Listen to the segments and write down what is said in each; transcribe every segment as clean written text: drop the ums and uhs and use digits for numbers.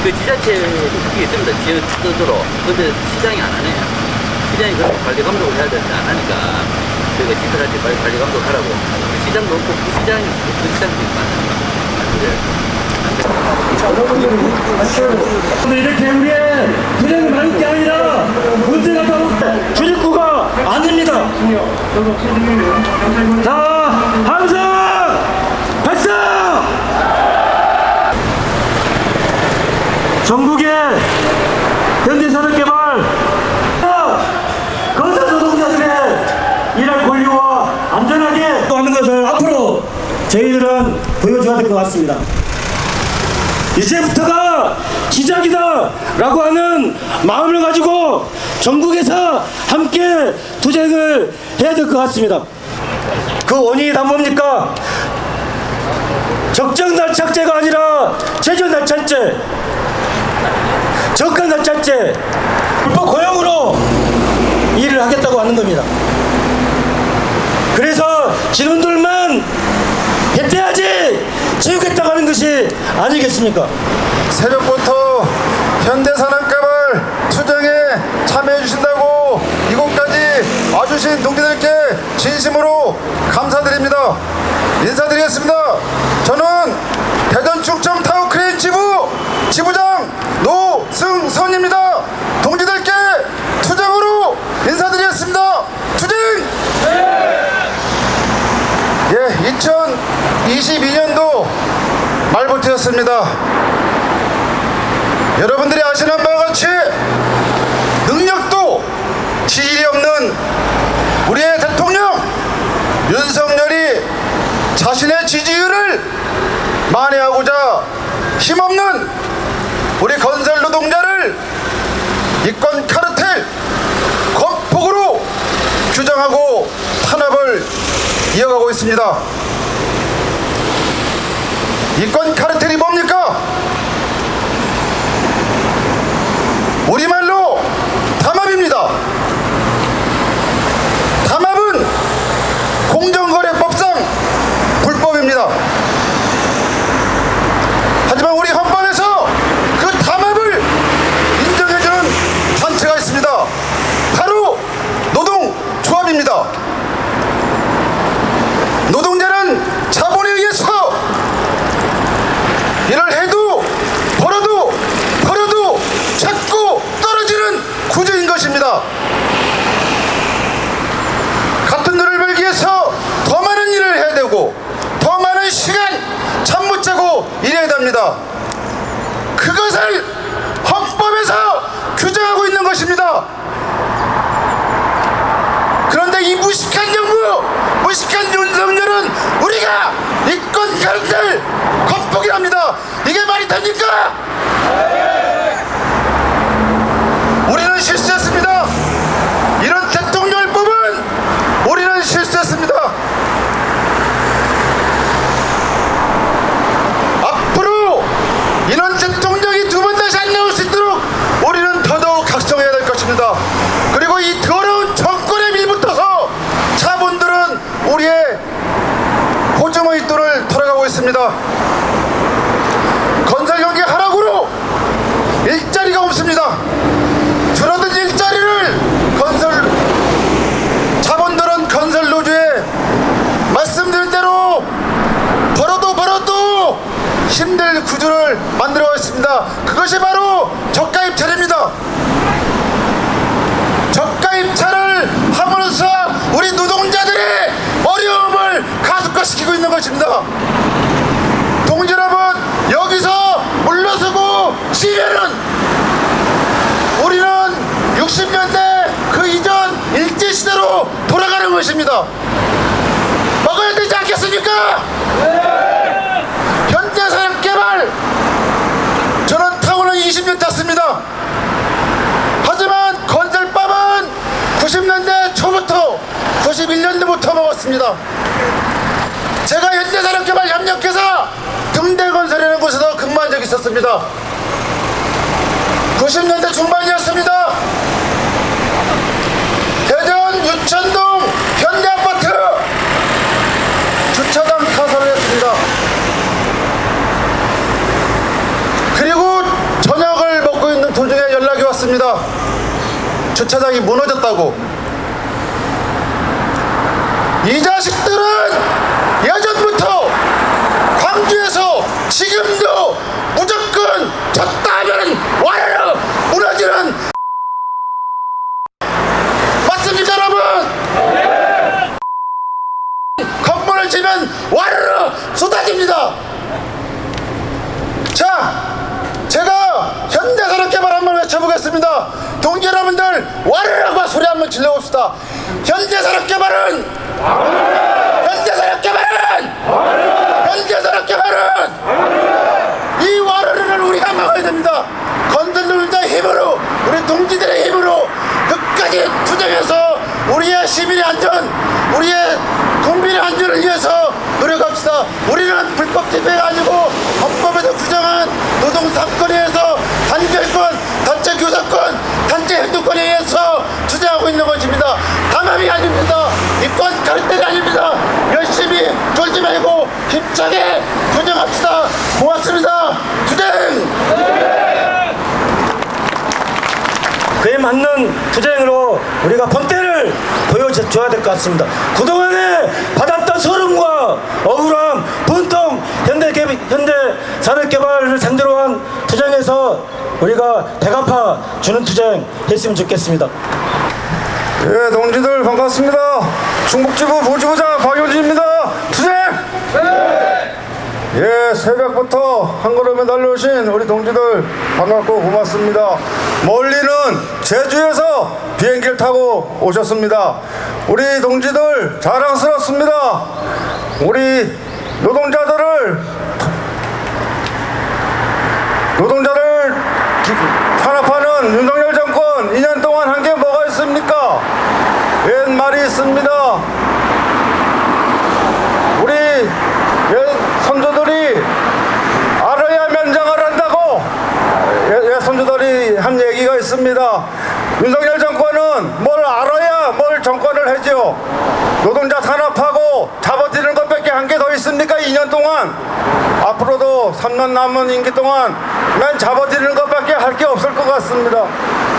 그 지자체 그게 있습니다. 지역 스스로. 근데 시장이 안 하네요. 시장이 그런 관리 감독을 해야 되는데 안 하니까 저희가 지도할 때 빨리 관리 감독하라고. 그 시장도 없고 그 시장이 그 시장도 많아요. 이렇게 우리의 투쟁을 막을 게 아니라 문제가 더 주식구가 아닙니다. 자, 항상 발사! 전국의 현대산업개발 건설 노동자들의 일할 권리와 안전하게 하는 것을 앞으로 저희들은 보여줘야 될 것 같습니다. 이제부터가 시작이다 라고 하는 마음을 가지고 전국에서 함께 투쟁을 해야 될 것 같습니다. 그 원인이 다 뭡니까? 적정날착제가 아니라 최저날착제, 저가날착제, 불법 고용으로 일을 하겠다고 하는 겁니다. 그래서 진원들만 해태하지 채우겠다고 하는 것이 아니겠습니까? 새벽부터 현대산업개발 투쟁에 참여해 주신다고 이곳까지 와주신 동지들께 진심으로 감사드립니다. 인사드리겠습니다. 저는 대전 충청 타워크레인 지부장 노승선입니다. 동지들께 투쟁으로 인사드리겠습니다. 투쟁! 예, 2022년도 말부터였습니다. 여러분들이 아시는 바와 같이 능력도 지질이 없는 우리의 대통령 윤석열이 자신의 지지율을 만회하고자 힘없는 우리 건설 노동자를 이권 카르텔 건폭으로 규정하고 탄압을 이어가고 있습니다. 이권 카르텔이 뭡니까? 우리말로 담합입니다. 담합은 공정거래법상 불법입니다. 하지만 우리 헌법에서 그 담합을 인정해주는 단체가 있습니다. 바로 노동조합입니다. 노동자는 자본에 의해서 일을 해도 벌어도 자꾸 떨어지는 구조인 것입니다. 같은 돈을 벌기 위해서 더 많은 일을 해야 되고 더 많은 시간 잠 못 자고 일해야 됩니다. 그것을 헌법에서 규정하고 있는 것입니다. 그런데 이 무식한 정부, 무식한 윤석열은 우리가 이권 카르텔 건폭이랍니다. 이게 말이 됩니까? 우리는 실수했습니다. 이런 대통령을 뽑은 우리는 실수했습니다. 앞으로 이런 대통령이 두 번 다시 안 나올 수 있도록 우리는 더더욱 각성해야 될 것입니다. 그리고 이 더러운 정권의 밀부터서 자본들은 우리의 호주머니 돈을 털어가고 있습니다. 건설 경기 하락으로 일자리가 없습니다. 줄어든 일자리를 자본들은 건설 노조에 말씀드린 대로 벌어도 힘들 구조를 만들어 있습니다. 그것이 바로 저가입찰입니다. 저가입찰을 함으로써 우리 노동자들의 어려움을 가속화시키고 있는 것입니다. 동지 여러분, 여기서 물러서고 시위는 우리는 60년대 그 이전 일제시대로 돌아가는 것입니다. 막아야 되지 않겠습니까? 현대산업개발 저는 타고는 20년 탔습니다. 하지만 건설법은 90년대 초부터 91년도부터 먹었습니다. 제가 현대산업개발 협력회사 등대건설이라는 곳에서 근무한 적이 있었습니다. 90년대 중반이었습니다. 대전 유천동 현대아파트 주차장 타설을 했습니다. 그리고 저녁 도중에 연락이 왔습니다. 주차장이 무너졌다고. 이 자식들은 예전부터 광주에서 지금도 무조건 졌다 하면 와르르 무너지는 맞습니까 여러분? 건물을 지면 와르르 쏟아집니다. 자, 제가 현대산업개발 한번 외쳐보겠습니다. 동지 여러분들 와르르 소리 한번 질러봅시다. 현대산업개발은 이 와르르를 우리가 막아야 됩니다. 건설노동자의 힘으로, 우리 동지들의 힘으로 끝까지 투쟁해서 우리의 시민의 안전, 우리의 국민의 안전을 위해서 노력합시다. 우리는 불법 집회가 아니고 헌법에서 규정한 노동 3권에 의해서 단결권, 단체 교섭권, 단체 행동권에 의해서 투쟁하고 있는 것입니다. 담합이 아닙니다. 이권 가르때이 아닙니다. 열심히 졸지 말고 힘차게 투쟁합시다. 고맙습니다. 투쟁! 그에 맞는 투쟁으로 우리가 본때를 보여줘야 될 것 같습니다. 그동안에 받았던 서름과 억울함, 분통, 현대산업개발을 상대로 한 투쟁에서 우리가 대갚아 주는 투쟁 했으면 좋겠습니다. 예, 동지들 반갑습니다. 충북지부 부지부장 박효진입니다. 투쟁! 예, 새벽부터 한 걸음에 달려오신 우리 동지들 반갑고 고맙습니다. 멀리는 제주에서 비행기를 타고 오셨습니다. 우리 동지들 자랑스럽습니다. 우리 노동자를 탄압하는 윤석열 정권 2년 동안 한 게 뭐가 있습니까? 옛 말이 있습니다. 우리 옛 선조들이 알아야 면장을 한다고 옛 선조들이 한 얘기가 있습니다. 윤석열 정권은 뭘 알아야 뭘 정권을 해죠. 노동자 탄압하고 잡아들이는 것밖에 한 게 더 있습니까? 2년 동안. 앞으로도 3년 남은 임기 동안 맨 잡아들이는 것밖에 할 게 없을 것 같습니다.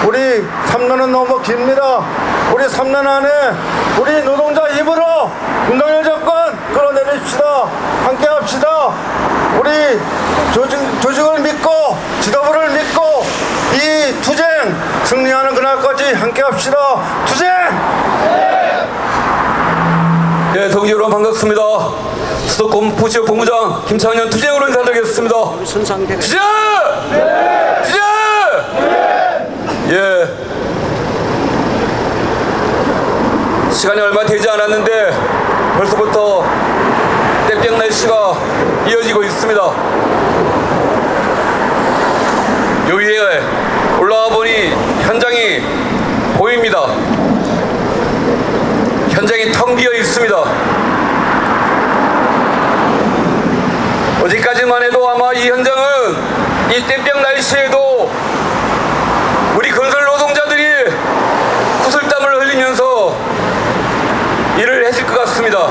우리 3년은 너무 깁니다. 우리 3년 안에 우리 노동자 힘으로 윤석열 정권 끌어내립시다. 함께 합시다. 우리 조직을 믿고 지도부를 믿고 이 투쟁 승리하는 그날까지 함께 합시다. 투쟁! 네, 동지 여러분 반갑습니다. 수도권 부지역 본부장 김창년 투쟁으로 인사드리겠습니다. 투쟁! 투쟁! 예. 시간이 얼마 되지 않았는데 벌써부터 땡땡 날씨가 이어지고 있습니다. 요 위에 올라와 보니 현장이 보입니다. 현장이 텅 비어 있습니다. 어제까지만 해도 아마 이 현장은 이 땡볕 날씨에도 우리 건설 노동자들이 구슬땀을 흘리면서 일을 했을 것 같습니다.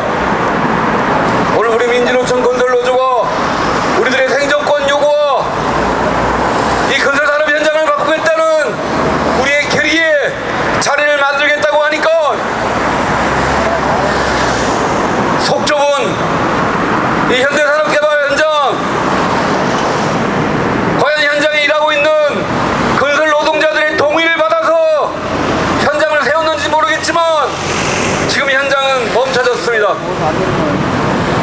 오늘 우리 민주노총 건설노조가 우리들의 생존권 요구와 이 건설산업 현장을 바꾸겠다는 우리의 결의에 자리를 만들겠다고 하니까 속 좁은 이 현대산업개발 현장, 과연 현장에 일하고 있는 건설 노동자들의 동의를 받아서 현장을 세웠는지 모르겠지만 지금 현장은 멈춰졌습니다.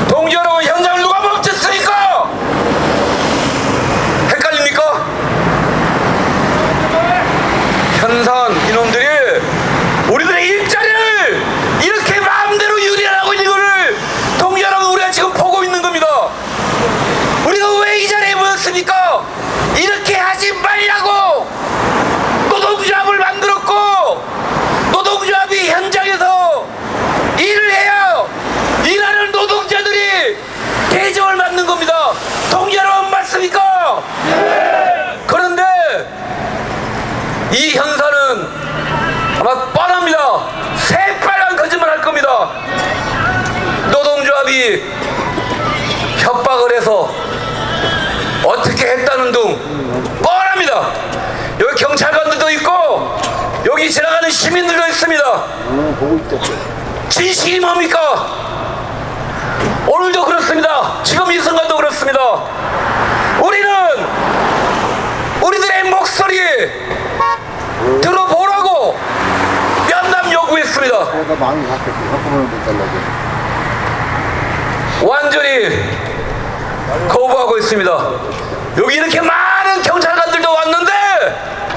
동지 여러분, 현장을 누가 멈췄습니까? 헷갈립니까? 현산 이놈들이 우리들의 일자리를 이렇게 마음대로 유리하고 있는 것을 동지 여러분, 우리가 지금 보고 있는 겁니다. 우리가 왜 이 자리에 모였습니까? 이렇게 하지 말라고 노동조합을 만들었고 노동조합이 현장에서 일을 해야 일하는 노동자들이 대접을 받는 겁니다. 동지 여러분 맞습니까? 그런데 이 현상은 아마 뻔합니다. 새빨간 거짓말 할 겁니다. 노동조합이 협박을 해서 어떻게 했다는 둥 뻔합니다. 여기 경찰관들도 있고 여기 지나가는 시민들도 있습니다. 진실이 뭡니까? 오늘도 그렇습니다. 지금 이 순간도 그렇습니다. 우리는 우리들의 목소리 들어보라고 면담 요구했습니다. 완전히 거부하고 있습니다. 여기 이렇게 많은 경찰관들도 왔는데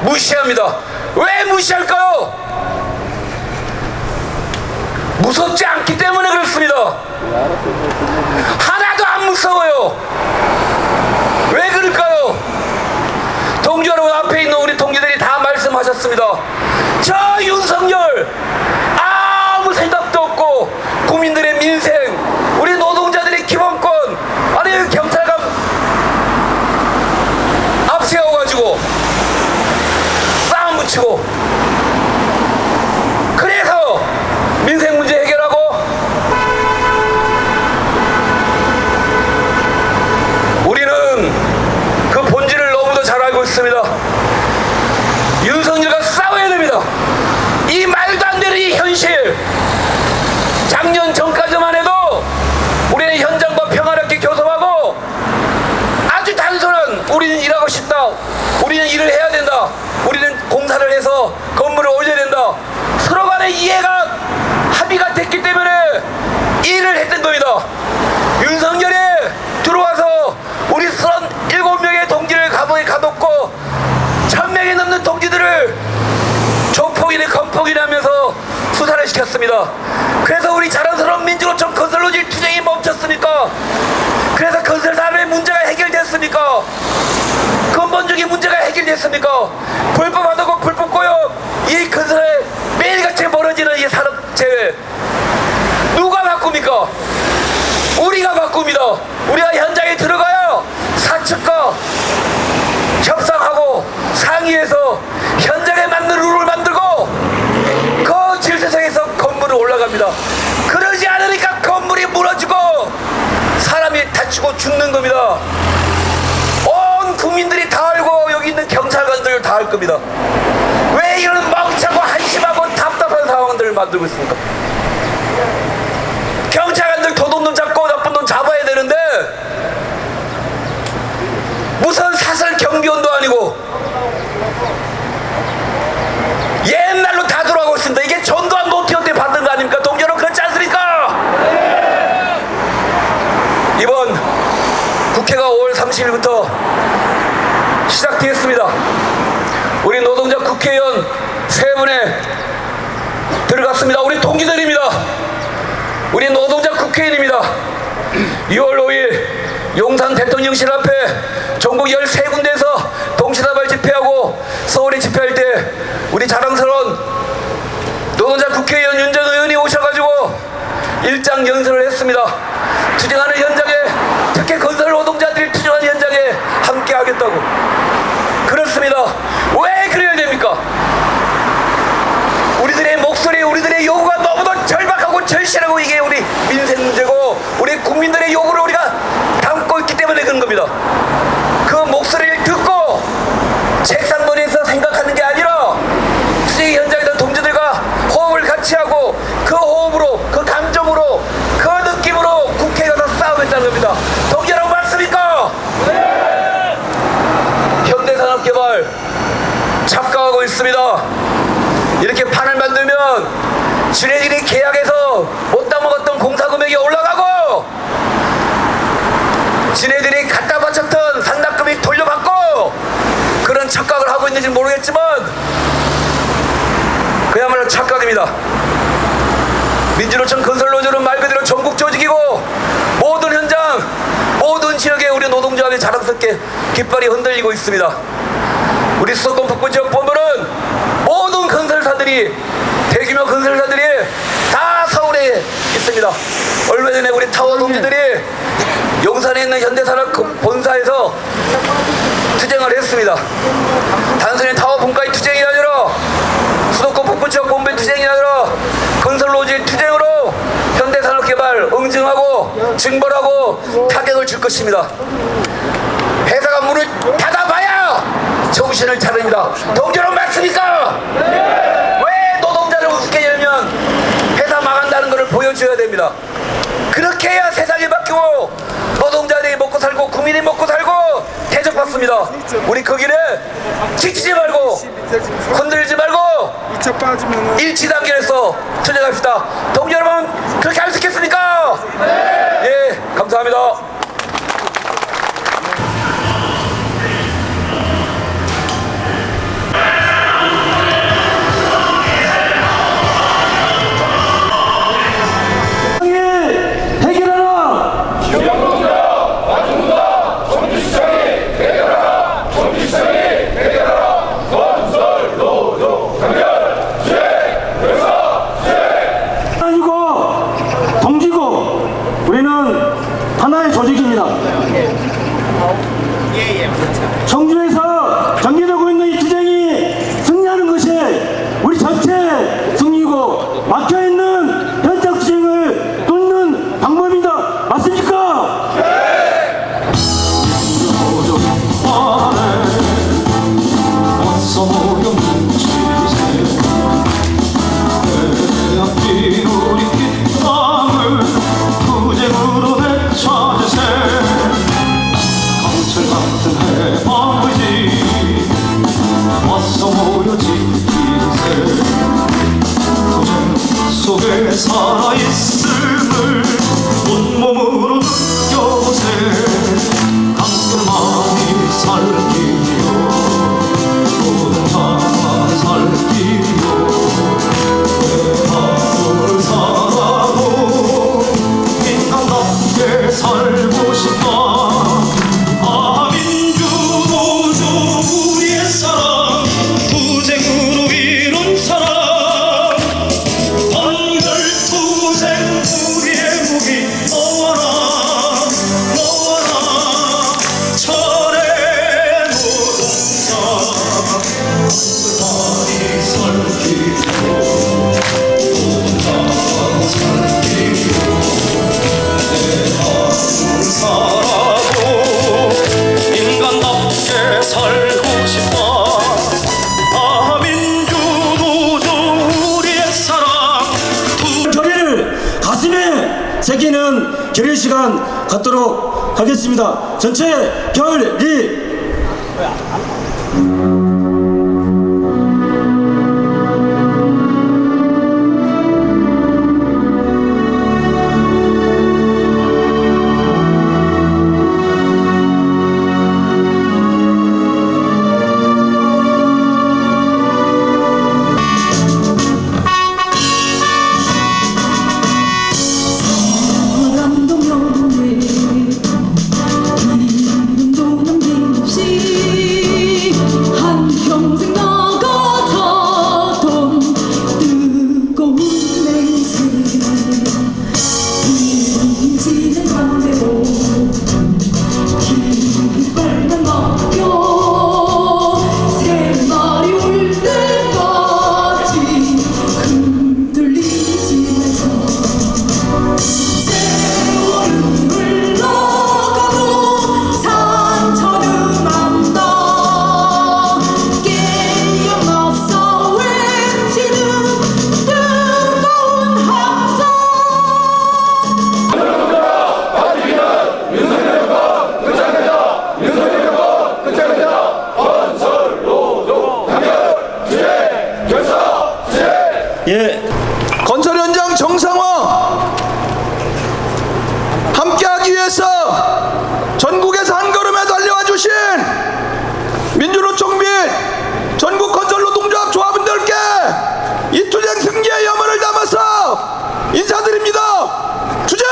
무시합니다. 왜 무시할까요? 무섭지 않기 때문에 그렇습니다. 하나도 안 무서워요. 왜 그럴까요? 동지 여러분, 앞에 있는 우리 동지들이 다 말씀하셨습니다. 저 윤석열 아무 생각도 없고 국민들의 민생, 우리 노동자들의 기본권, 아니 경찰관 앞세워가지고 싸움 붙이고, 그래서 민생 문제 해결하고 우리는 그 본질을 너무도 잘 알고 있습니다. 윤석열과 싸워야 됩니다. 이 말도 안 되는 이 현실, 작년 전까지만 해도 우리는 현장과 평화롭게 교섭하고 아주 단순한, 우리는 일하고 싶다, 우리는 일을 해야 된다, 우리는 공사를 해서 건물을 올려야 된다, 서로 간의 이해가 합의가 됐기 때문에 일을 했던 겁니다. 윤석열이 들어와서 우리 37명의 동지를 감옥에 가뒀고 1000명이 넘는 동지들을 조폭이니 건폭이니 하면서 수사를 시켰습니다. 그래서 우리 자랑스러운 민주노총 건설노조 투쟁이 멈췄습니까? 그래서 건설사업의 문제가 해결됐습니까? 근본적인 문제가 해결됐습니까? 불법하다고 불법고요, 이 건설에 매일같이 벌어지는 이 산업재해 누가 바꿉니까? 우리가 바꿉니다. 우리가 현장에 들어가야 사측과 협상하고 상의해서 현장에 맞는 룰을 만들고 그 질서상에서 건물을 올라갑니다. 그러지 않으니까 건물이 무너지고 사람이 다치고 죽는 겁니다. 온 국민들이 다 알고 여기 있는 경찰관들 다 알 겁니다. 왜 이런 멍청하고 한심하고 답답한 상황들을 만들고 있습니까? 경찰관들 도둑놈 잡고 나쁜 놈 잡아야 되는데 무슨 사설 경비원도 아니고 옛날로 다 돌아가고 있습니다. 이게 전두환 노태우 때 받은 거 아닙니까? 동료는 그렇지 않습니까? 이번 국회가 5월 30일부터 시작되었습니다. 우리 노동자 국회의원 3분에 들어갔습니다. 우리 동기들입니다. 우리 노동자 국회의원입니다. 2월 5일 용산 대통령실 앞에 전국 13군데에서 동시다발 집회하고 서울에 집회할 때 우리 자랑스러운 노동자 국회의원 윤전 의원이 오셔가지고 일장 연설을 했습니다. 투쟁하는 현장에, 특히 건설 노동자들이 투쟁하는 현장에 함께 하겠다고. 그렇습니다. 왜 그래야 됩니까? 우리들의 목소리, 우리들의 요구가 너무도 절박하고 절실하고 이게 우리 민생 문제고 우리 국민들의 요구를 우리가 담고 있기 때문에 그런 겁니다. 그 목소리를 듣고 책상머리에서 생각하는 게 아니라 투쟁 현장에 있는 동지들과 호흡을 같이 하고 그 호흡으로, 그 감정으로, 그 느낌으로 국회에 가서 싸우겠다는 겁니다. 동지 여러분 맞습니까? 네! 현대산업개발 착각하고 있습니다. 이렇게 판을 만들면 지네들이 계약해서 못다 먹었던 공사 금액이 올라가고 지네들이 갖다 바쳤던 상납금이 돌려받고 그런 착각을 하고 있는지 모르겠지만 그야말로 착각입니다. 민주노총 건설노조는 말 그대로 전국 조직이고 모든 현장, 모든 지역에 우리 노동조합이 자랑스럽게 깃발이 흔들리고 있습니다. 우리 수도권 북부 지역 본부는 모든 건설사들이, 대규모 건설사들이 다 서울에 있습니다. 얼마 전에 우리 타워 동지들이 용산에 있는 현대산업 본사에서 투쟁을 했습니다. 단순히 타워 분과의 투쟁이 아니라 수도권 북부 지역 본부의 투쟁이 아니라 건설노조의 투쟁으로 현대산업개발 응징하고 징벌하고 타격을 줄 것입니다. 회사가 문을 닫아봐야 정신을 차립니다. 동지는 맞습니까? 왜 노동자를 우습게 열면 회사 망한다는 것을 보여줘야 됩니다. 그렇게 해야 세상이 바뀌고 노동자들이 먹고 살고 국민이 먹고 살고 대접받습니다. 우리 그 길에 지치지 말고 흔들지 말고 일치단결해서 투쟁합시다. 동지 여러분, 그렇게 할 수 있겠습니까? 예, 감사합니다. 해결하라! 아니고 동지고 우리는 하나의 조직입니다. 청주에서 전개되고 있는 이 투쟁이 승리하는 것이 우리 전체 승리고 막혀있는 현장 투쟁을 뚫는 방법입니다. 맞습니까? 속에 살아있음을 온몸으로 느껴보세. 강한 마음이 살기요 모든 자가 살기요 내 하루를 살아도 인간답게 살고 싶다. 아 민주노조 우리의 사랑 투쟁으로 이룬 사랑 새기는 결의 시간 갖도록 하겠습니다. 전체 결의. 건설 현장 정상화 함께하기 위해서 전국에서 한 걸음에 달려와 주신 민주노총 및 전국 건설노동조합 조합원들께 이 투쟁 승리의 염원을 담아서 인사드립니다. 투쟁!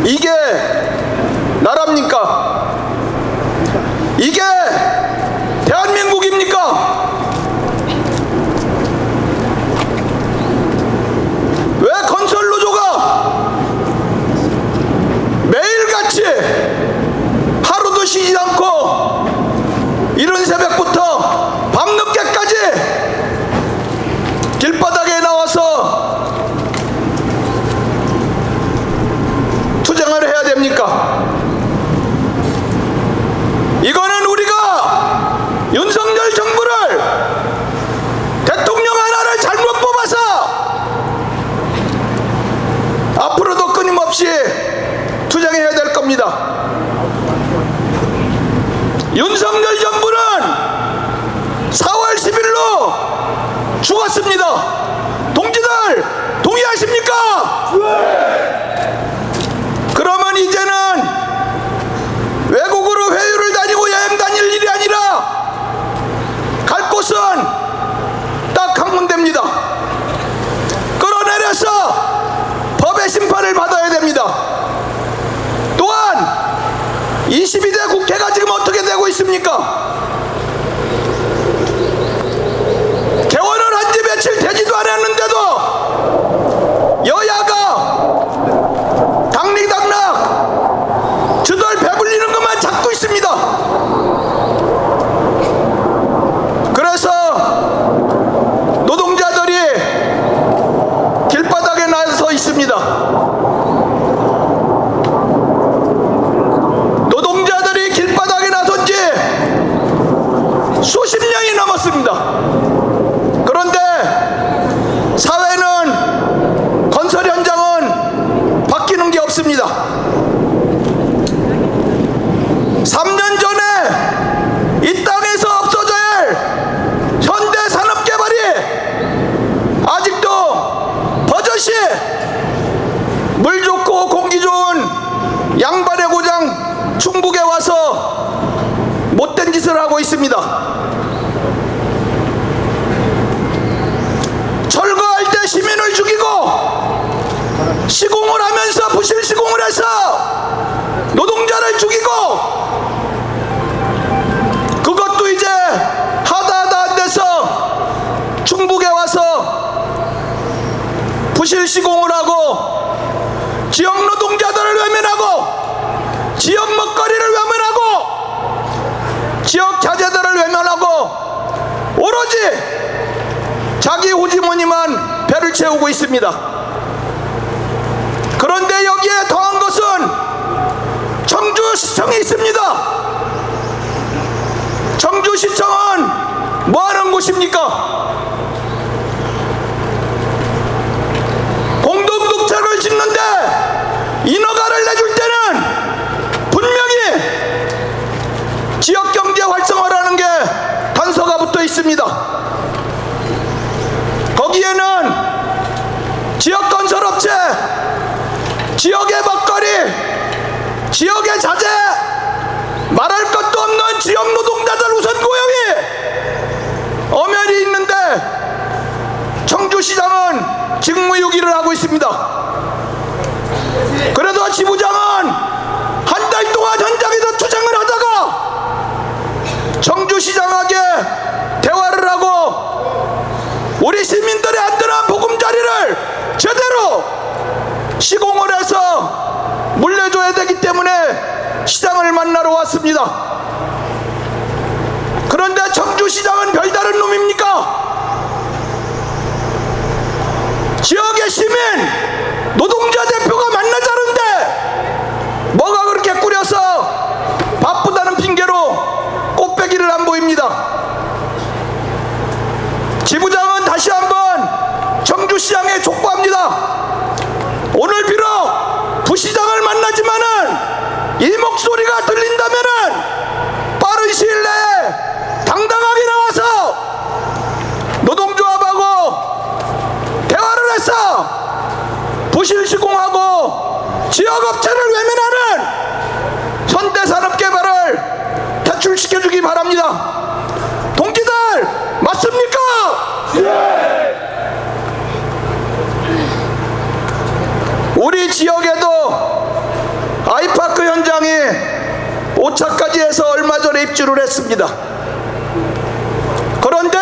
이게 나라입니까? 이게 대한민국입니까? 왜 건설노조가 매일같이 하루도 쉬지 않고 이른 새벽부터 밤늦게까지 길바닥에 나와서 투쟁을 해야 됩니까? 윤석열 정부는 4월 10일로 죽었습니다. 동지들 동의하십니까? 그러면 이제는 외국으로 회유를 다니고 여행 다닐 일이 아니라 갈 곳은 딱 한 군데입니다. 끌어내려서 법의 심판을 받아야 됩니다. 또한 22대 국회가 지금 어떻게 되고 있습니까? 개원을 한 지 며칠 되지도 않았는데도 여야가 당리당락 주덜 배불리는 것만 찾고 있습니다. 그래서 노동자들이 길바닥에 나서 있습니다. 노동자들이 길바닥에 나선 지 수십 년이 넘었습니다. 그런데 사회는, 건설 현장은 바뀌는 게 없습니다. 3년 전에 이 땅에서 없어져야 할 현대 산업개발이 아직도 버젓이 물 좋고 공기 좋은 양반의 고장 충북에 와서 못된 짓을 하고 있습니다. 철거할 때 시민을 죽이고 시공을 하면서 부실 시공을 해서 노동자를 죽이고, 그것도 이제 하다 안 돼서 충북에 와서 부실 시공을 하고 지역 노동자들을 외면하고 지역 먹거리를 외면하고 지역 자재들을 외면하고 오로지 자기 호주머니만 배를 채우고 있습니다. 그런데 여기에 더한 것은 청주시청이 있습니다. 청주시청은 뭐하는 곳입니까? 공동독택을 짓는데 인허가를 내줄 때는 분명히 지역경제 활성화라는 게 단서가 붙어 있습니다. 거기에는 지역건설업체, 지역의 먹거리, 지역의 자재, 말할 것도 없는 지역 노동자들 우선 고용이 엄연히 있는데 청주시장은 직무유기를 하고 있습니다. 그래서 지부장은 한 달 동안 현장에서 투쟁을 하다가 청주시장에게 대화를 하고 우리 시민들의 안전한 보금자리를 제대로 시공을 해서 물려줘야 되기 때문에 시장을 만나러 왔습니다. 그런데 청주시장은 별다른 놈입니까? 지역의 시민, 노동자 대표가 만나자는데 뭐가 그렇게 꾸려서 바쁘다는 핑계로 꽃배기를 안 보입니다. 지부장은 다시 한번 청주시장에 촉구합니다. 오늘 비록 부시장을 만나지만은 이 목소리가 들린다면은 빠른 시일 내에 당당하게 나와서 노동조합하고 대화를 해서 부실 시공하고 지역업체를 외면하는 현대산업개발을 퇴출시켜주기 바랍니다. 동지들 맞습니까? 우리 지역에도 아이파크 현장이 5차까지 해서 얼마 전에 입주를 했습니다. 그런데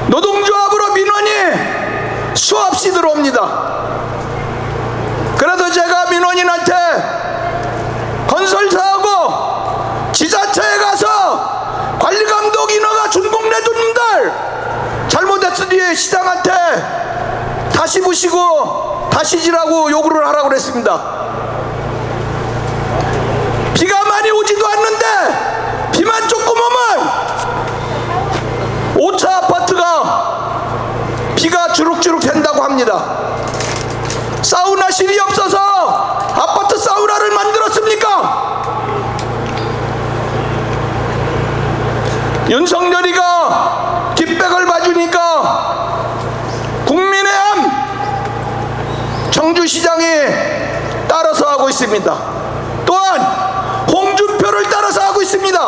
노동조합으로 민원이 수없이 들어옵니다. 그래서 제가 민원인한테 건설사하고 지자체에 가서 관리감독 인허가 준공 내준 놈들 잘못했으니 시장한테 다시 부시고 다시 지라고 요구를 하라고 그랬습니다. 비가 많이 오지도 않는데 비만 조금 오면 5차 아파트가 비가 주룩주룩 샌다고 합니다. 사우나실이 없어서 아파트 사우나를 만들었습니까? 윤석열이가 뒷백을 봐주니까 국민의힘 청주시장이 따라서 하고 있습니다. 또한 홍준표를 따라서 하고 있습니다.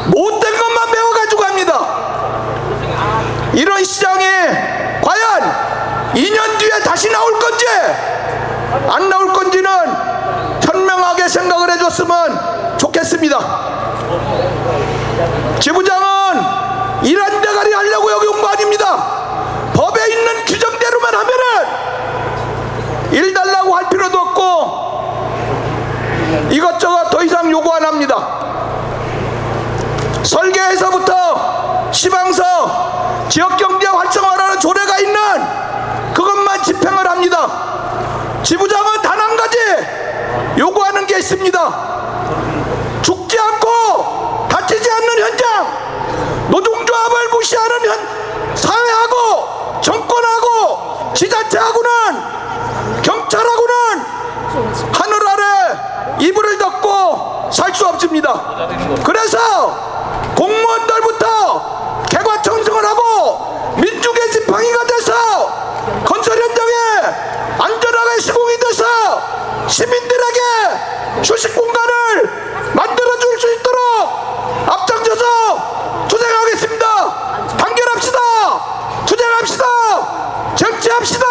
못된 것만 배워가지고 합니다. 이런 시장이 과연 2년 뒤에 다시 나올 건지 안 나올 건지는 현명하게 생각을 해줬으면 좋겠습니다. 지부장은 이란 대가리 하려고 여기 온 거 아닙니다. 법에 있는 규정대로만 하면은 일 달라고 할 필요도 없고 이것저것 더 이상 요구 안 합니다. 설계에서부터 시방서 지역경제 활성화라는 조례가 있는 그것만 집행을 합니다. 지부장은 단 한 가지 요구하는 게 있습니다. 죽지 않고 다치지 않는 현장, 노동조합을 무시하는 사회하고 정권하고 지자체하고는 경찰하고는 하늘 아래 이불을 덮고 살 수 없습니다. 그래서 공무원들부터 개과 청승을 하고 민중의 지팡이가 돼서 건설 현장에 안전하게 시공이 돼서 시민들에게 휴식 공간을 만들어줄 수 있도록 앞장서서 투쟁하겠습니다. 단결합시다. 투쟁합시다. 정치합시다.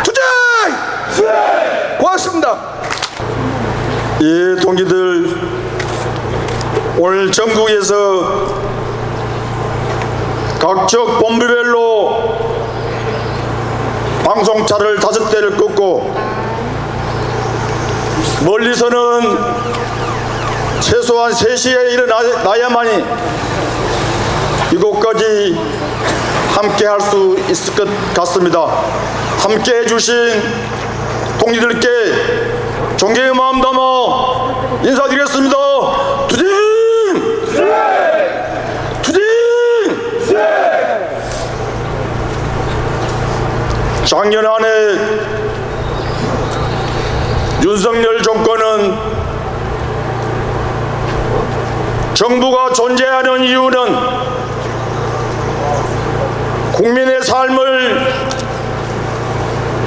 투쟁! 고맙습니다. 예, 동기들, 오늘 전국에서 각척 본부별로 방송차를 5대를 끄고 멀리서는 최소한 3시에 일어나야만이 이곳까지 함께 할 수 있을 것 같습니다. 함께 해주신 동지들께 존경의 마음 담아 인사드리겠습니다. 투쟁! 투쟁! 작년 한 해 윤석열 정권은 정부가 존재하는 이유는 국민의 삶을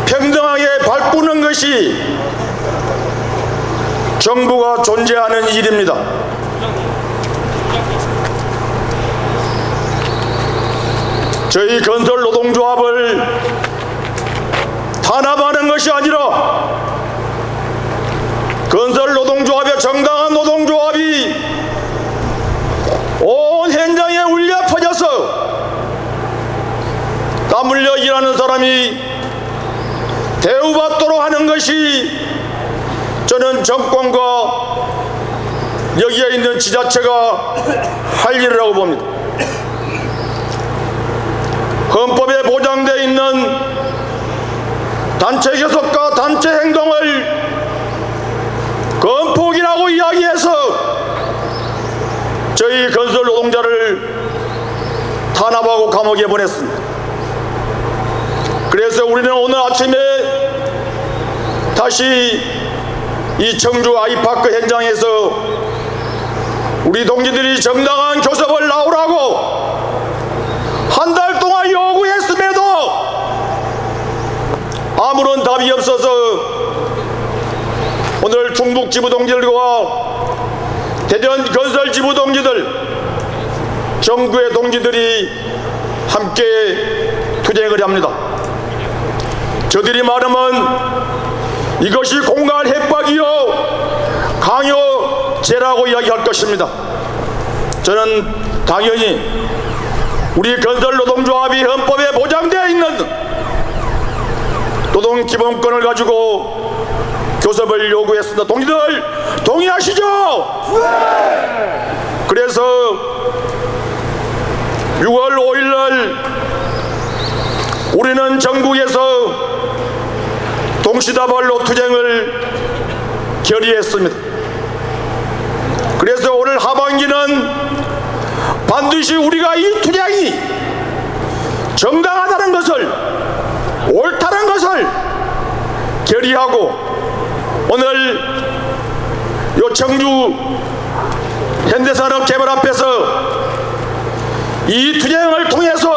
평등하게 바꾸는 것이 정부가 존재하는 일입니다. 저희 건설 노동조합을 탄압하는 것이 아니라 건설 노동조합의 정당한 노동조합이 온 현장에 울려 퍼져서 땀 흘려 일하는 사람이 대우받도록 하는 것이 저는 정권과 여기에 있는 지자체가 할 일이라고 봅니다. 헌법에 보장되어 있는 단체 교섭과 단체 행동을 건폭이라고 이야기해서 저희 건설 노동자를 탄압하고 감옥에 보냈습니다. 그래서 우리는 오늘 아침에 다시 이 청주 아이파크 현장에서 우리 동지들이 정당한 교섭을 나오라고 한 달 동안 요구했음에도 아무런 답이 없어서 오늘 충북 지부 동지들과 대전 건설 지부 동지들, 정부의 동지들이 함께 투쟁을 합니다. 저들이 말하면 이것이 공갈 협박이요 강요죄라고 이야기할 것입니다. 저는 당연히 우리 건설 노동조합이 헌법에 보장되어 있는 노동기본권을 가지고 교섭을 요구했습니다. 동지들 동의하시죠? 그래서 6월 5일 날 우리는 전국에서 동시다발로 투쟁을 결의했습니다. 그래서 오늘 하반기는 반드시 우리가 이 투쟁이 정당하다는 것을, 옳다는 것을 결의하고 오늘 요 청주 현대산업개발 앞에서 이 투쟁을 통해서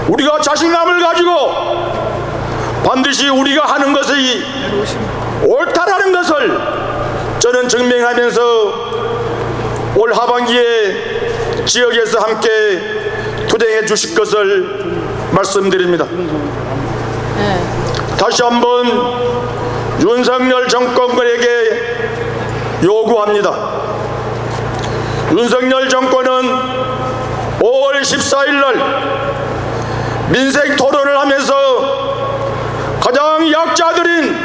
우리가 자신감을 가지고 반드시 우리가 하는 것이 옳다라는 것을 저는 증명하면서 올 하반기에 지역에서 함께 투쟁해 주실 것을 말씀드립니다. 다시 한번 윤석열 정권에게 요구합니다. 윤석열 정권은 5월 14일 날 민생 토론을 하면서 가장 약자들인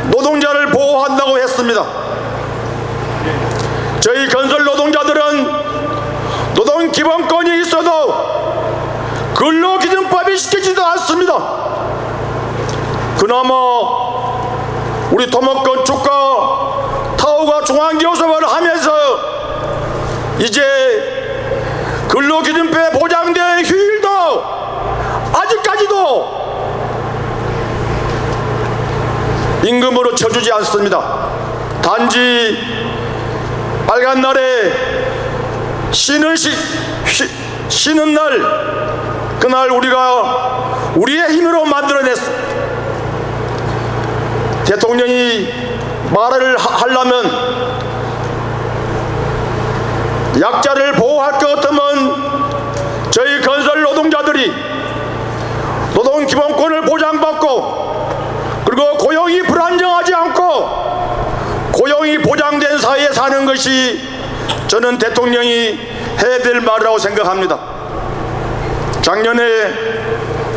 노동자를 보호한다고 했습니다. 저희 건설 노동자들은 노동 기본권이 있어도 근로기준법이 지키지도 않습니다. 그나마 우리 토목건축과 타우가 중앙교섭을 하면서 이제 근로기준법에 보장된 휴일도 아직까지도 임금으로 쳐주지 않습니다. 단지 빨간 날에 쉬는 날, 그날 우리가 우리의 힘으로 만들어냈습니다. 대통령이 말을 하려면 약자를 보호할 것 같으면 저희 건설 노동자들이 노동 기본권을 보장받고 그리고 고용이 불안정하지 않고 고용이 보장된 사회에 사는 것이 저는 대통령이 해야 될 말이라고 생각합니다. 작년에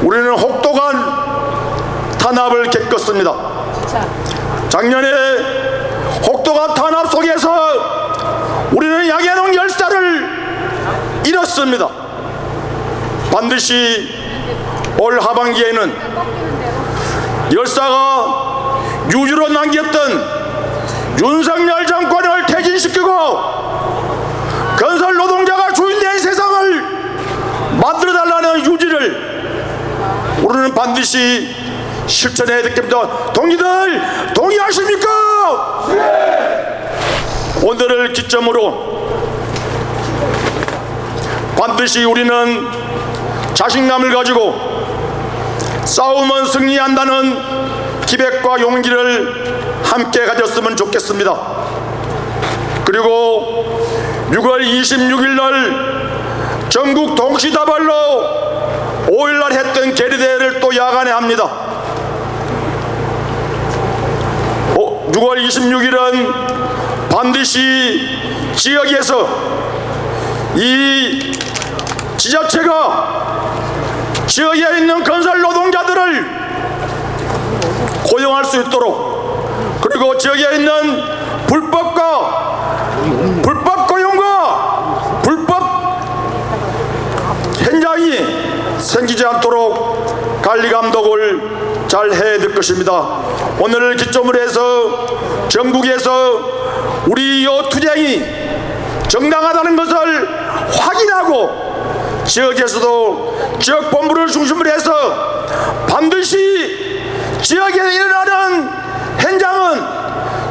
우리는 혹독한 탄압을 겪었습니다. 작년에 혹독한 탄압 속에서 우리는 양해농 열사를 잃었습니다. 반드시 올 하반기에는 열사가 유주로 남겼던 윤석열 정권을 퇴진시키고 건설 노동자가 주인된 세상을 만들어달라는 유지를 우리는 반드시 실천해야 되겠습니다. 동지들 동의하십니까? 네. 오늘을 기점으로 반드시 우리는 자신감을 가지고 싸움은 승리한다는 기백과 용기를 함께 가졌으면 좋겠습니다. 그리고 6월 26일 날 전국 동시다발로 5일 날 했던 계리대회를 또 야간에 합니다. 6월 26일은 반드시 지역에서 이 지자체가 지역에 있는 건설 노동자들을 고용할 수 있도록, 그리고 지역에 있는 불법 고용과 불법 현장이 생기지 않도록 관리 감독을 잘 해야 될 것입니다. 오늘을 기점으로 해서 전국에서 우리 이 투쟁이 정당하다는 것을 확인하고 지역에서도 지역 본부를 중심으로 해서 반드시 지역에 일어나는 현장은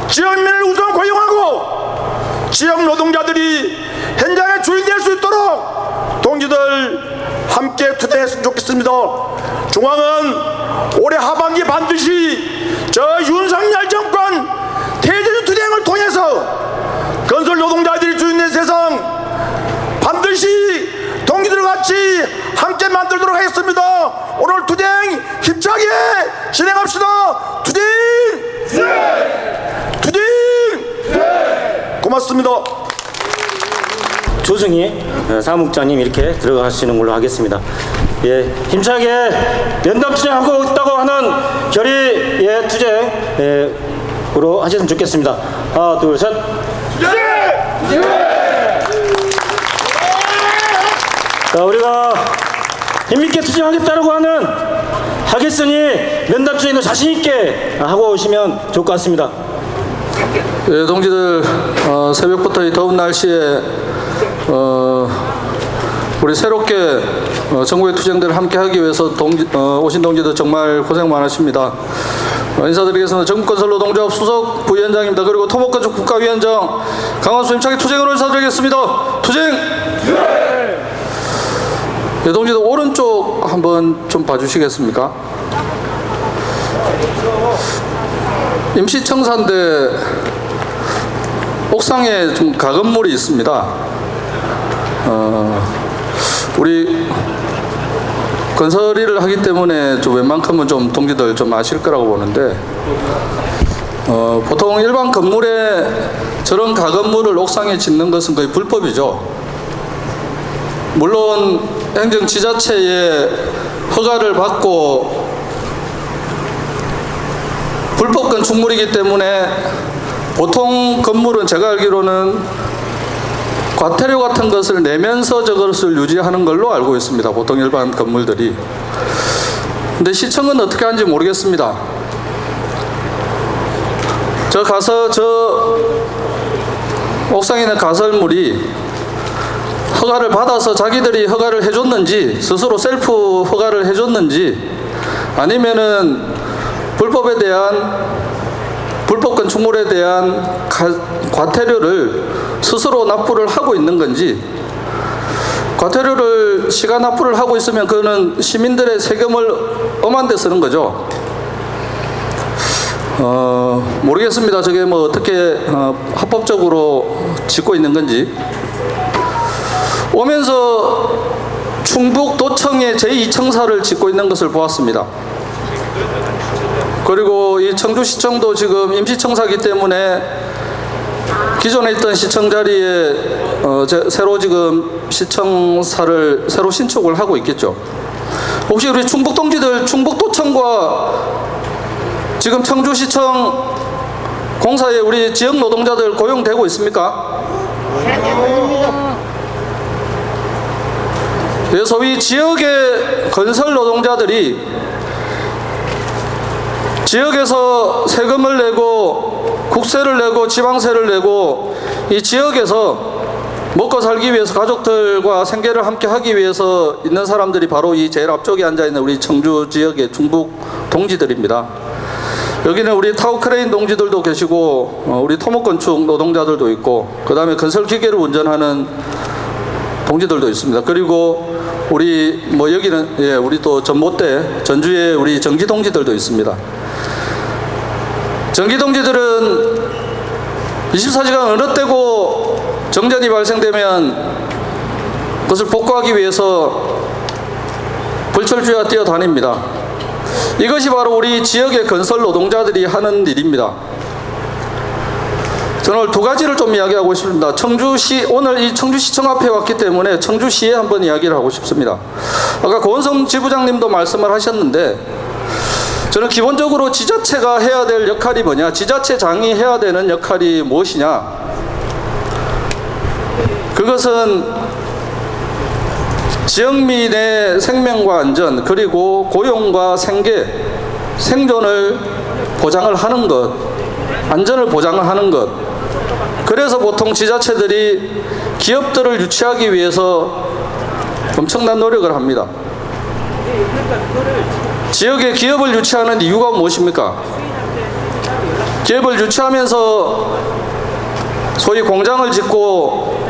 지역민을 우선 고용하고 지역 노동자들이 현장의 주인 될 수 있도록 동지들 함께 투쟁했으면 좋겠습니다. 중앙은 올해 하반기 반드시 저 윤석열 정권 대전 투쟁을 통해서 건설 노동자들이 주인된 세상 반드시 동지들 같이 함께 만들도록 하겠습니다. 오늘 투쟁 힘차게 진행합시다. 투쟁! 네! 투쟁! 네! 고맙습니다. 조승희 사무국장님 이렇게 들어가시는 걸로 하겠습니다. 예, 힘차게 면담 투쟁하고 있다고 하는 결의 투쟁으로 하셨으면 좋겠습니다. 하나, 둘, 셋. 자, 우리가 힘있게 투쟁하겠다고 하는 하겠으니 면담 투쟁도 자신 있게 하고 오시면 좋을 것 같습니다. 예, 동지들 새벽부터 이 더운 날씨에 우리 새롭게 전국의 투쟁들을 함께 하기 위해서 오신 동지들 정말 고생 많으십니다. 인사드리겠습니다. 전국건설노동조합 수석 부위원장입니다. 그리고 토목건축 국가위원장 강원수 힘차게 투쟁으로 인사드리겠습니다. 투쟁! 네! 예, 동지들 오른쪽 한번 좀 봐주시겠습니까? 임시청사인데 옥상에 좀 가건물이 있습니다. 우리 건설 일을 하기 때문에 좀 웬만큼은 좀 동지들 좀 아실 거라고 보는데, 보통 일반 건물에 저런 가건물을 옥상에 짓는 것은 거의 불법이죠. 물론 행정지자체의 허가를 받고 불법 건축물이기 때문에 보통 건물은 제가 알기로는 과태료 같은 것을 내면서 저것을 유지하는 걸로 알고 있습니다. 보통 일반 건물들이. 근데 시청은 어떻게 하는지 모르겠습니다. 저 옥상에 있는 가설물이 허가를 받아서 자기들이 허가를 해줬는지, 스스로 셀프 허가를 해줬는지, 아니면은 불법 건축물에 대한 과태료를 스스로 납부를 하고 있는 건지, 과태료를 시가 납부를 하고 있으면 그거는 시민들의 세금을 엄한 데 쓰는 거죠. 모르겠습니다. 저게 뭐 어떻게 합법적으로 짓고 있는 건지. 오면서 충북도청의 제2청사를 짓고 있는 것을 보았습니다. 그리고 이 청주시청도 지금 임시청사이기 때문에 기존에 있던 시청 자리에 새로 지금 시청사를 새로 신축을 하고 있겠죠. 혹시 우리 충북 동지들 충북도청과 지금 청주시청 공사에 우리 지역 노동자들 고용되고 있습니까? 예, 소위 지역의 건설 노동자들이 지역에서 세금을 내고 국세를 내고 지방세를 내고 이 지역에서 먹고 살기 위해서 가족들과 생계를 함께 하기 위해서 있는 사람들이 바로 이 제일 앞쪽에 앉아있는 우리 청주 지역의 충북 동지들입니다. 여기는 우리 타워크레인 동지들도 계시고 우리 토목건축 노동자들도 있고, 그 다음에 건설기계를 운전하는 동지들도 있습니다. 그리고 우리 여기는 우리 또 전봇대 전주에 우리 전기 동지들도 있습니다. 전기 동지들은 24시간 어느 때고 정전이 발생되면 그것을 복구하기 위해서 불철주야 뛰어다닙니다. 이것이 바로 우리 지역의 건설 노동자들이 하는 일입니다. 저는 오늘 두 가지를 좀 이야기하고 싶습니다. 오늘 이 청주시청 앞에 왔기 때문에 청주시에 한번 이야기를 하고 싶습니다. 아까 고은성 지부장님도 말씀을 하셨는데, 저는 기본적으로 지자체가 해야 될 역할이 뭐냐, 지자체장이 해야 되는 역할이 무엇이냐, 그것은 지역민의 생명과 안전, 그리고 고용과 생계, 생존을 보장을 하는 것, 안전을 보장을 하는 것. 그래서 보통 지자체들이 기업들을 유치하기 위해서 엄청난 노력을 합니다. 지역에 기업을 유치하는 이유가 무엇입니까? 기업을 유치하면서 소위 공장을 짓고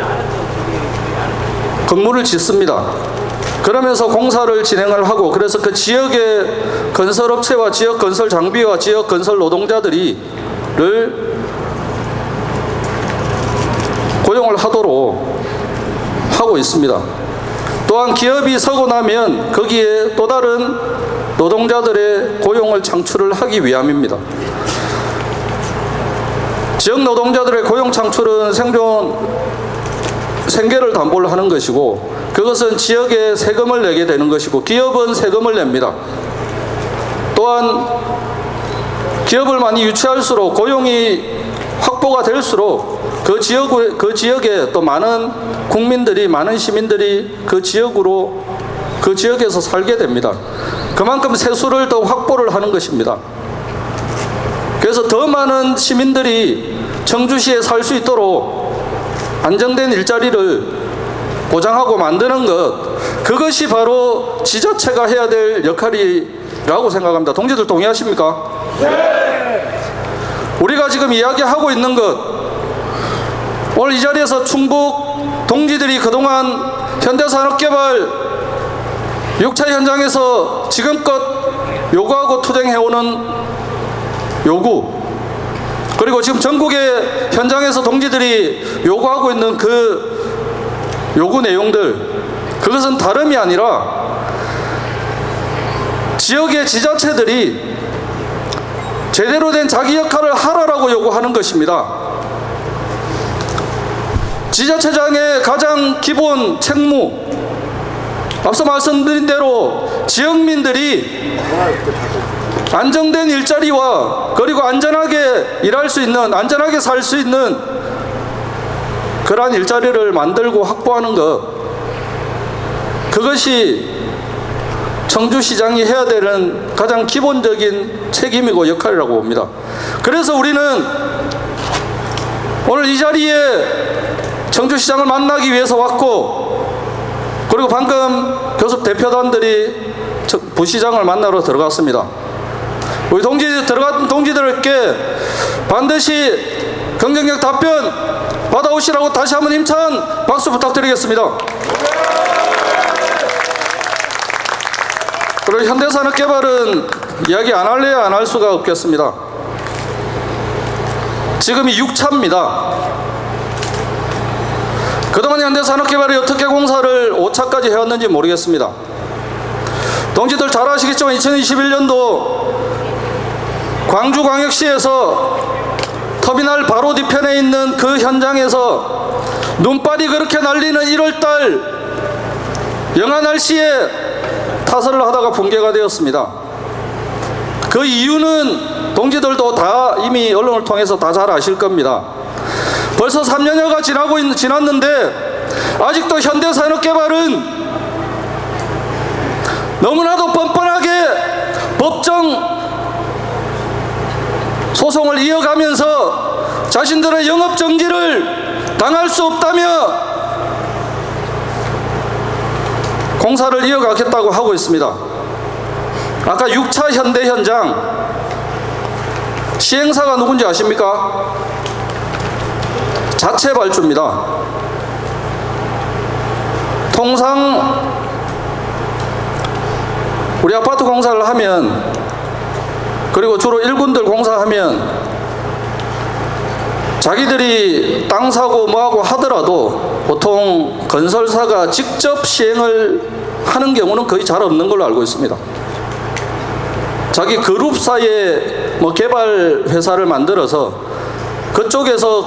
건물을 짓습니다. 그러면서 공사를 진행을 하고, 그래서 그 지역의 건설업체와 지역 건설 장비와 지역 건설 노동자들을 고용을 하도록 하고 있습니다. 또한 기업이 서고 나면 거기에 또 다른 노동자들의 고용을 창출을 하기 위함입니다. 지역 노동자들의 고용 창출은 생계를 담보를 하는 것이고, 그것은 지역에 세금을 내게 되는 것이고, 기업은 세금을 냅니다. 또한 기업을 많이 유치할수록, 고용이 확보가 될수록 그 지역에 또 많은 국민들이, 많은 시민들이 그 지역에서 살게 됩니다. 그만큼 세수를 더 확보를 하는 것입니다. 그래서 더 많은 시민들이 청주시에 살 수 있도록 안정된 일자리를 보장하고 만드는 것, 그것이 바로 지자체가 해야 될 역할이라고 생각합니다. 동지들 동의하십니까? 네. 우리가 지금 이야기하고 있는 것, 오늘 이 자리에서 충북 동지들이 그동안 현대산업개발 6차 현장에서 지금껏 요구하고 투쟁해오는 요구, 그리고 지금 전국의 현장에서 동지들이 요구하고 있는 그 요구 내용들, 그것은 다름이 아니라 지역의 지자체들이 제대로 된 자기 역할을 하라라고 요구하는 것입니다. 지자체장의 가장 기본 책무, 앞서 말씀드린 대로 지역민들이 안정된 일자리와 그리고 안전하게 일할 수 있는, 안전하게 살 수 있는 그러한 일자리를 만들고 확보하는 것, 그것이 청주시장이 해야 되는 가장 기본적인 책임이고 역할이라고 봅니다. 그래서 우리는 오늘 이 자리에 청주시장을 만나기 위해서 왔고, 그리고 방금 교섭 대표단들이 부시장을 만나러 들어갔습니다. 우리 들어간 동지들께 반드시 긍정적 답변 받아오시라고 다시 한번 힘찬 박수 부탁드리겠습니다. 그리고 현대산업개발은 이야기 안 할래야 안 할 수가 없겠습니다. 지금이 6차입니다. 그동안 현대산업개발이 어떻게 공사를 5차까지 해왔는지 모르겠습니다. 동지들 잘 아시겠지만 2021년도 광주광역시에서 터미널 바로 뒤편에 있는 그 현장에서 눈발이 그렇게 날리는 1월달 영하 날씨에 타설을 하다가 붕괴가 되었습니다. 그 이유는 동지들도 다 이미 언론을 통해서 다 잘 아실 겁니다. 벌써 3년여가 지났는데 아직도 현대산업개발은 너무나도 뻔뻔하게 법정 소송을 이어가면서 자신들의 영업정지를 당할 수 없다며 공사를 이어가겠다고 하고 있습니다. 아까 6차 현대 현장 시행사가 누군지 아십니까? 자체 발주입니다. 통상 우리 아파트 공사를 하면, 그리고 주로 일군들 공사하면 자기들이 땅 사고 뭐하고 하더라도 보통 건설사가 직접 시행을 하는 경우는 거의 잘 없는 걸로 알고 있습니다. 자기 그룹사에 뭐 개발 회사를 만들어서 그쪽에서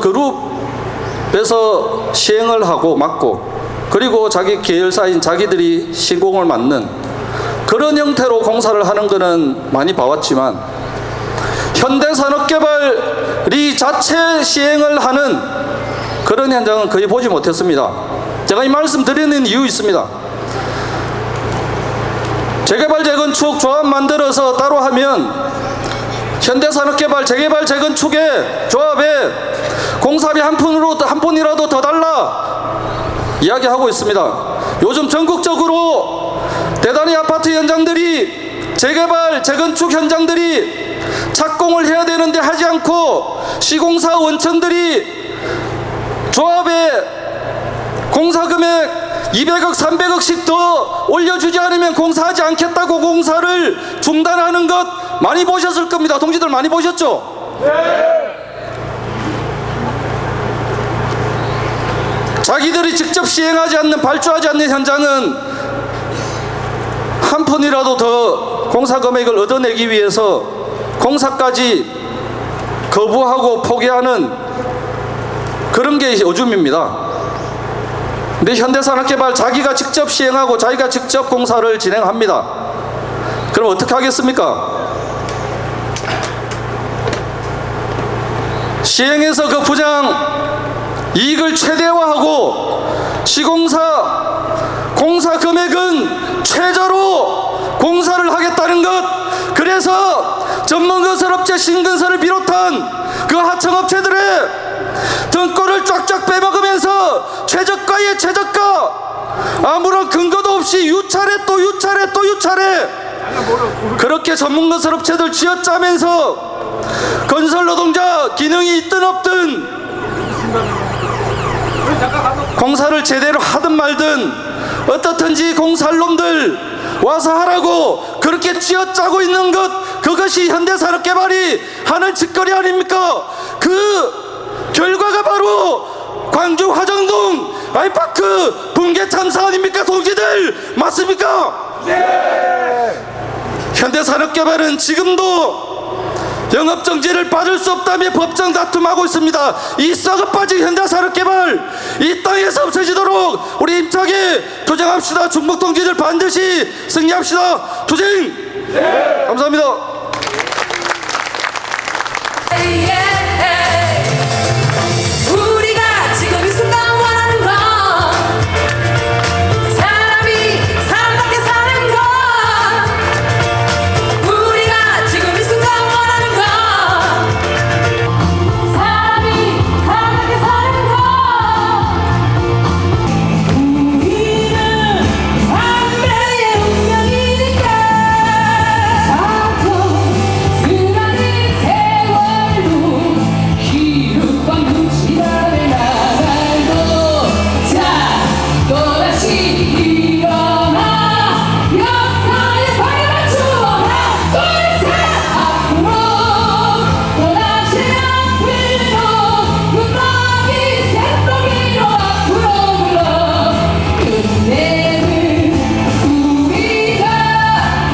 그룹에서 시행을 하고 맡고, 그리고 자기 계열사인 자기들이 시공을 맡는 그런 형태로 공사를 하는 것은 많이 봐왔지만, 현대산업개발이 자체 시행을 하는 그런 현장은 거의 보지 못했습니다. 제가 이 말씀 드리는 이유 있습니다. 재개발 재건축 조합 만들어서 따로 하면 현대산업개발 재개발 재건축의 조합에 공사비 한 푼이라도 더 달라 이야기하고 있습니다. 요즘 전국적으로 대단히 아파트 현장들이, 재개발 재건축 현장들이 착공을 해야 되는데 하지 않고 시공사 원청들이 조합에 공사금액 200억 300억씩 더 올려주지 않으면 공사하지 않겠다고 공사를 중단하는 것 많이 보셨을 겁니다. 동지들 많이 보셨죠? 네. 자기들이 직접 시행하지 않는, 발주하지 않는 현장은 한 푼이라도 더 공사 금액을 얻어내기 위해서 공사까지 거부하고 포기하는 그런 게 요즘입니다. 근데 현대산업개발 자기가 직접 시행하고 자기가 직접 공사를 진행합니다. 그럼 어떻게 하겠습니까? 시행해서 그 부장 이익을 최대화하고 시공사 공사 금액은 최저로 공사를 하겠다는 것, 그래서 전문건설업체 신건설을 비롯한 그 하청업체들의 등골을 쫙쫙 빼먹으면서 최저가에 최저가, 아무런 근거도 없이 유차례 또 유차례 또 유차례 그렇게 전문건설업체들 쥐어짜면서 건설노동자 기능이 있든 없든 공사를 제대로 하든 말든 어떻든지 공사할 놈들 와서 하라고 그렇게 쥐어짜고 있는 것, 그것이 현대산업개발이 하는 짓거리 아닙니까? 그 결과가 바로 광주 화정동 아이파크 붕괴 참사 아닙니까? 동지들 맞습니까? 현대산업개발은 지금도 영업정지를 받을 수 없다며 법정 다툼하고 있습니다. 이 썩어 빠진 현대산업개발 이 땅에서 없어지도록 우리 힘차게 투쟁합시다. 중국 동지들 반드시 승리합시다. 투쟁! 감사합니다. 우리가 지금 이 순간 원하는 건 사람이 사람답게 사는 것. 우리가 지금 이 순간 원하는 건 사람이 사람답게 사는 것. 우리는 반대의 운명이니까 자꾸 수많은 세월도 기록과 뭉치다를 나갈고 자 또다시 일어나 역사의 발을 맞추어 하나 둘셋 앞으로 또다시 앞으로 눈덩이 새덩이로 앞으로 불러 끝내는 우리가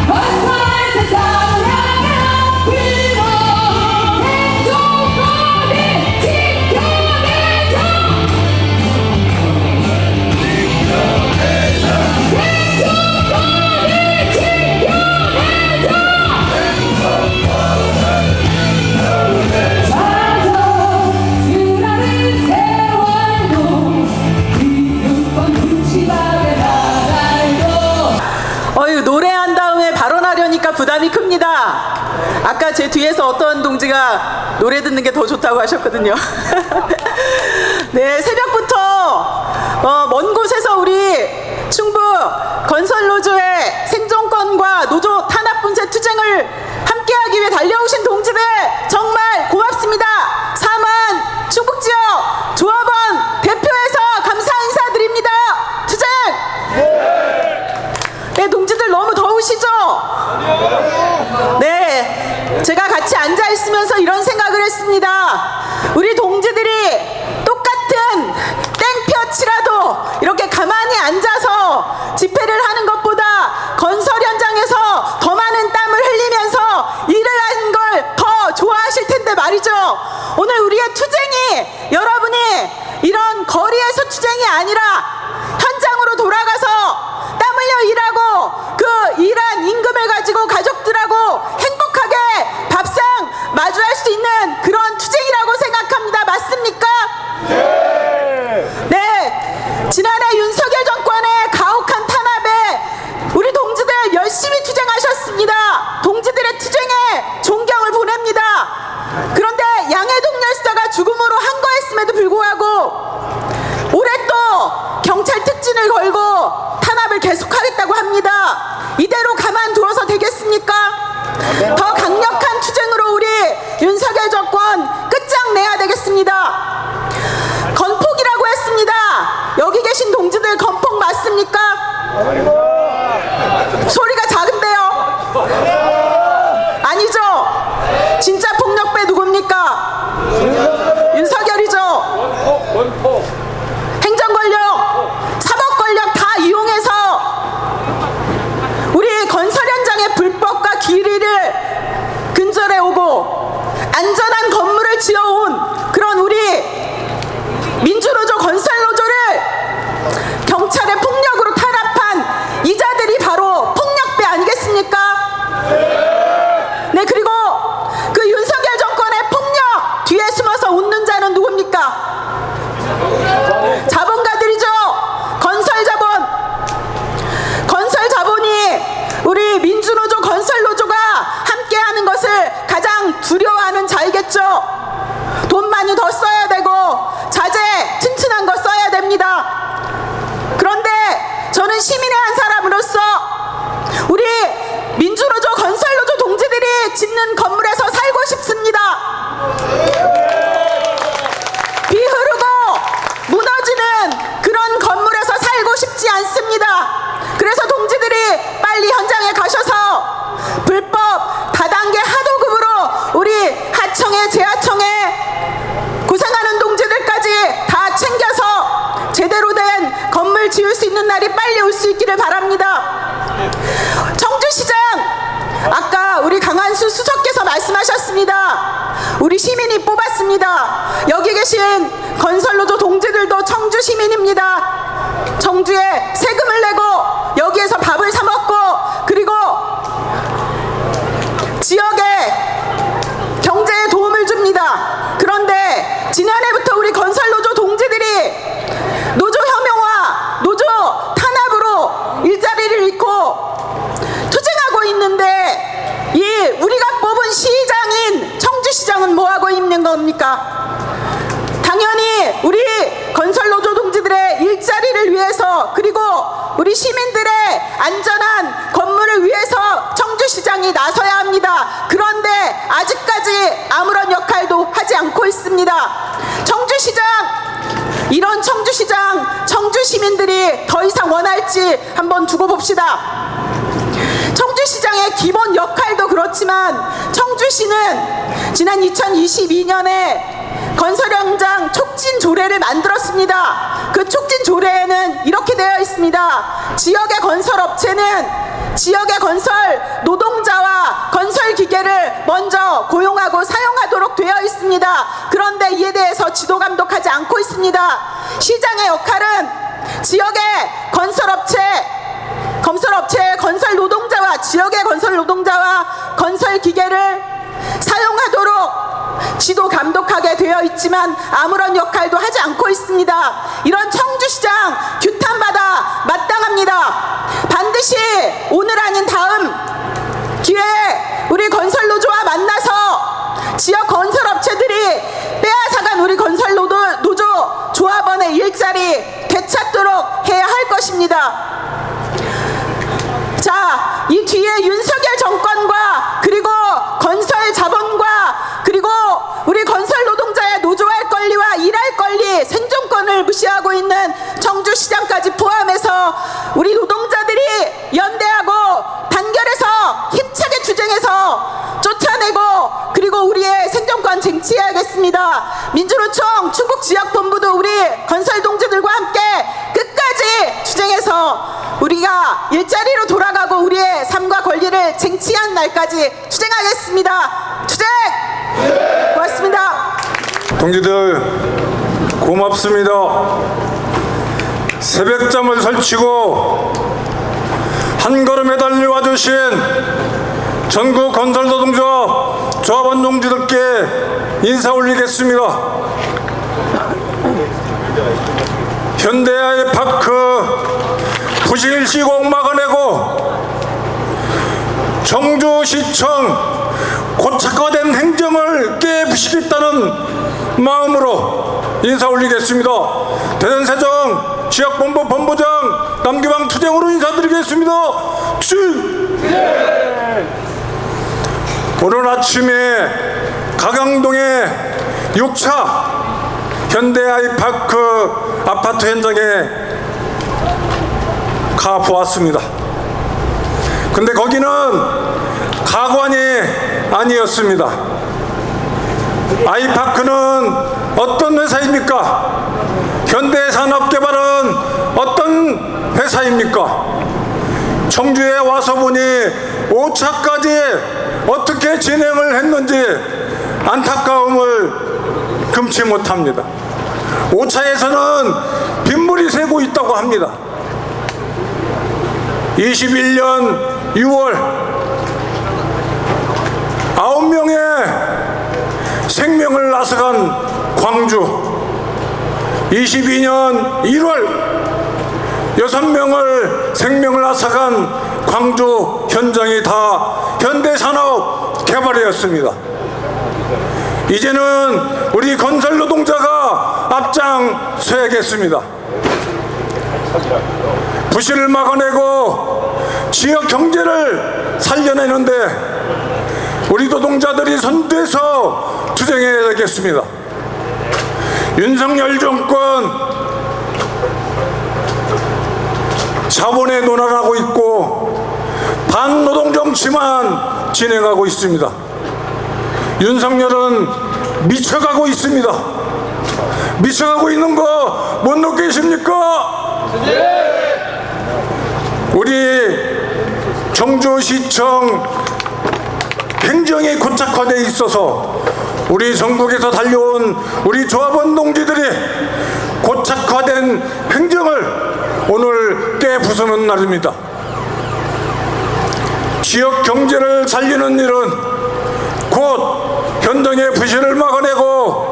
건설할 세상을 향해 앞으로 생존권을 지켜내자. 수많은 세월도 기록과 뭉치다를 나갈고. 어휴, 노래한 다음에 발언하려니까 부담이 큽니다. 아까 제 뒤에서 어떤 동지가 노래 듣는 게 더 좋다고 하셨거든요. 네, 새벽부터 먼 곳에서 우리 충북 건설노조의 생존권과 노조 탄압 분쇄 투쟁을 함께하기 위해 달려오신 동지들 정말 고맙습니다. 사만 충북지역 조합원 대표해서 감사 인사드립니다. 투쟁! 네, 동지들 너무 더우시죠? 네, 제가 같이 앉아 있으면서 이런 생각을 했습니다. 우리 동지들이 똑같은 땡볕이라도 이렇게 가만히 앉아서 집회를 하는 것보다 건설 현장에서 더 많은 땀을 흘리면서 일을 하는 걸 더 좋아하실 텐데 말이죠. 오늘 우리의 투쟁이 여러분이 이런 거리에서 투쟁이 아니라 현장으로 돌아가서 땀 흘려 일하고 그 일한 임금을 가지고 가족들하고 행복하게 밥상 마주할 수 있는 그런 투쟁이라고 생각합니다. 맞습니까? 네. 지난해 윤석열 정권의 가혹한 탄압에 우리 동지들 열심히 투쟁하셨습니다. 동지들의 투쟁에 존경을 보냅니다. 그런데 양해동 열사가 죽음으로 항거했음에도 불구하고 올해 또 경찰 특진을 걸고 탄압을 계속하겠다고 합니다. 이대로 가만두어서 되겠습니까? 더 강력한 투쟁으로 우리 윤석열 정권 끝장내야 되겠습니다. 건폭이라고 했습니다. 여기 계신 동지들 건폭 맞습니까? 소리가 작은데요? 아니죠? 진짜 폭력배 누굽니까? 윤석열이죠? 행정권력, 사법권력 다 이용해서 우리 건설 현장의 불법과 기리를 근절해 오고 안전한 건물을 지어온 그런 우리 민주노조 건설노조를 경찰의 폭력으로 탄압한 이자들이 바로 폭력배 아니겠습니까? 네, 그리고 그 윤석열 정권의 폭력 뒤에 숨어서 웃는 자는 누굽니까? 자본가들이죠. 건설 자본. 건설 자본이 우리 민주노조 건설노조가 함께하는 것을 가장 두려워하는 자이겠죠. 돈 많이 더 써야 되고 자재 튼튼히 지을 수 있는 날이 빨리 올 수 있기를 바랍니다. 청주시장, 아까 우리 강한수 수석께서 말씀하셨습니다. 우리 시민이 뽑았습니다. 여기 계신 건설노조 동지들도 청주 시민입니다. 청주에 세금을 내고 여기에서 밥을 사 먹고 그리고 지역에 경제에 도움을 줍니다. 그런데 지난해부터 우리 건설노조 동지들이 노조 혐오와 노조 탄압으로 일자리를 잃고 투쟁하고 있는데 이 우리가 뽑은 시장인 청주시장은 뭐하고 있는 겁니까? 당연히 우리 건설노조 동지들의 일자리를 위해서 그리고 우리 시민들의 안전한 건물을 위해서 청주시장이 나서야 합니다. 그런데 아직까지 아무런 역할도 하지 않고 있습니다. 청주시장, 이런 청주시장, 청주 시민들이 더 이상 원할지 한번 두고 봅시다. 청주시장의 기본 역할도 그렇지만 청주시는 지난 2022년에 건설 현장 촉진 조례를 만들었습니다. 그 촉진 조례에는 이렇게 되어 있습니다. 지역의 건설 업체는 지역의 건설 노동자와 건설 기계를 먼저 고용하고 사용하도록 되어 있습니다. 그런데 이에 대해서 지도 감독하지 않고 있습니다. 시장의 역할은 지역의 건설업체의 건설 노동자와 지역의 건설 노동자와 건설 기계를 사용하도록 지도 감독하게 되어 있지만 아무런 역할도 하지 않고 있습니다. 이런 청주시장 규탄받아 마땅합니다. 반드시 오늘 아닌 다음 기회에 우리 건설노조와 만나서 지역 건설업체들이 빼앗아간 우리 건설노조 조합원의 일자리 되찾도록 해야 할 것입니다. 자, 이 뒤에 윤석열 정권과 그리고 건설 자본과 그리고 우리 건설 노동자의 노조할 권리와 일할 권리, 생존권을 무시하고 있는 청주시장까지 포함해서 우리 노동자들이 연대하고 단결해서 힘차게 투쟁해서 쫓아내고 그리고 우리의 생존권 쟁취해야겠습니다. 민주노총 충북지역본부도 우리 건설 동지들과 함께 끝까지 투쟁해서 우리가 일자리로 돌아가고 우리의 삶과 권리를 쟁취한 날까지 투쟁하겠습니다. 투쟁! 고맙습니다. 동지들 고맙습니다. 새벽잠을 설치고 한 걸음에 달려와 주신 전국 건설노동자 조합원 동지들께 인사 올리겠습니다. 현대아이 파크 부실 시공 막아내고 청주시청 고착화된 행정을 깨부시겠다는 마음으로 인사 올리겠습니다. 대전세정 지역본부 본부장 남기방 투쟁으로 인사드리겠습니다. 오늘 아침에 가강동의 6차 현대아이파크 아파트 현장에 가보았습니다. 근데 거기는 가관이 아니었습니다. 아이파크는 어떤 회사입니까? 현대산업개발은 어떤 회사입니까? 청주에 와서 보니 5차까지 어떻게 진행을 했는지 안타까움을 금치 못합니다. 5차에서는 빗물이 새고 있다고 합니다. 21년 6월 9명의 생명을 앗아간 광주, 22년 1월 6명을 생명을 앗아간 광주 현장이 다 현대산업 개발이었습니다. 이제는 우리 건설 노동자가 앞장서야겠습니다. 부실을 막아내고 지역 경제를 살려내는데 우리 노동자들이 선두에서 투쟁해야 되겠습니다. 윤석열 정권 자본에 논하고 있고 반노동 정치만 진행하고 있습니다. 윤석열은 미쳐가고 있습니다. 미쳐가고 있는 거 못 느끼십니까? 우리 청주시청 행정이 고착화되어 있어서 우리 전국에서 달려온 우리 조합원 동지들이 고착화된 행정을 오늘 깨부수는 날입니다. 지역 경제를 살리는 일은 곧 현장의 부실을 막아내고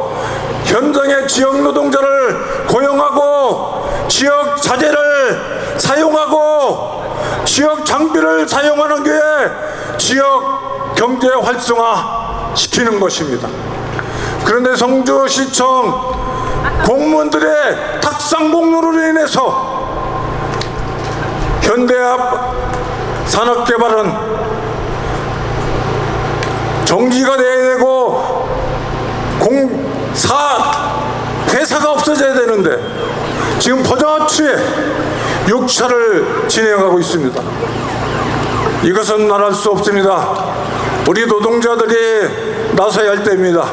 현장의 지역 노동자를 고용하고 지역 자재를 사용하고 지역 장비를 사용하는 게 지역 경제 활성화 시키는 것입니다. 그런데 성주시청 공무원들의 탁상 공로로 인해서 현대합 산업개발은 정지가 돼야 되고 회사가 없어져야 되는데 지금 버젓이 6차를 진행하고 있습니다. 이것은 말할 수 없습니다. 우리 노동자들이 나서야 할 때입니다.